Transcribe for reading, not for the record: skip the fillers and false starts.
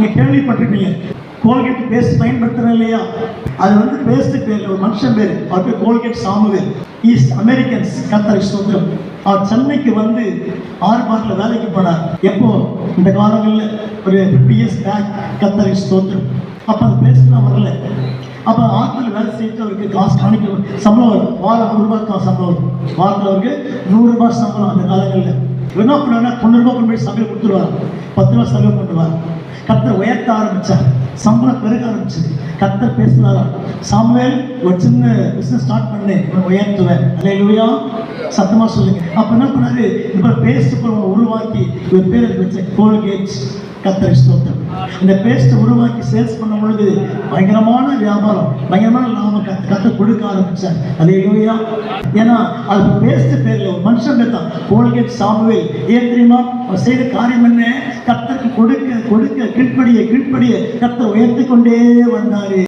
நீங்க கேள்விப்பட்டிருப்பீங்க, Colgate paste பயன்படுத்துறோம் இல்லையா? அது வந்து பேஸ்ட் பேர் ஒரு மனுஷன் பேர், அவர் பேர் கோல்கேட் சாமுவேல். East Americans. கர்த்தருக்கு ஸ்தோத்திரம். அவர் சென்னைக்கு வந்து ஆர்பாட்டில் வேலைக்கு போனார். எப்போ? இந்த காலங்களில் ஒரு 50 years பேக். கர்த்தருக்கு ஸ்தோத்திரம். அப்போ அந்த பேஸ்ட்லாம் வரல. அப்போ ஆற்றில் வேலை செய்து அவருக்கு காசு காணிக்க சம்பளம் வரும். வாரம் 100 ரூபாய் சம்பளம் வரும். வாரத்தில் அவருக்கு 100 ரூபாய் சம்பளம். அந்த காலங்களில் என்ன பண்ணுவாங்க, 90 ரூபாய் கொண்டு போய் சமையல் கொடுத்துருவார், 10 ரூபாய் செலவு பண்ணுவார். கர்த்தர் உயர்த்த ஆரம்பிச்சார், சம்பளம் பெருக ஆரம்பிச்சது. கர்த்தர் பேசினாராம், சாமுவேல் ஒரு சின்ன பிசினஸ் ஸ்டார்ட் பண்ணு, உயர்த்துவேன். அல்லேலூயா, சத்தமா சொல்லுங்க. அப்ப என்ன பண்ணாரு, இப்ப பேஸ்ட் உருவாக்கி ஒரு பேர் வச்ச கோல்கேட். கர்த்தருக்கு ஸ்தோத்திரம். இந்த பேஸ்ட் உருவாக்கி சேல்ஸ் பண்ணும் பொழுது பயங்கரமான வியாபாரம், பயங்கரமான லாபம் கர்த்தர் கொடுக்க ஆரம்பிச்சார். அல்லேலூயா. ஏன்னா அது பேஸ்ட் பேர்ல ஒரு மனுஷன் தான் கோல்கேட் சாமுவேல். ஏன் தெரியுமா? அவர் செய்த காரியம் என்ன? கர்த்தருக்கு கொடுக்க கொடுக்க கீழ்ப்படிய கர்த்தர் உயர்த்தி கொண்டே வந்தாரு.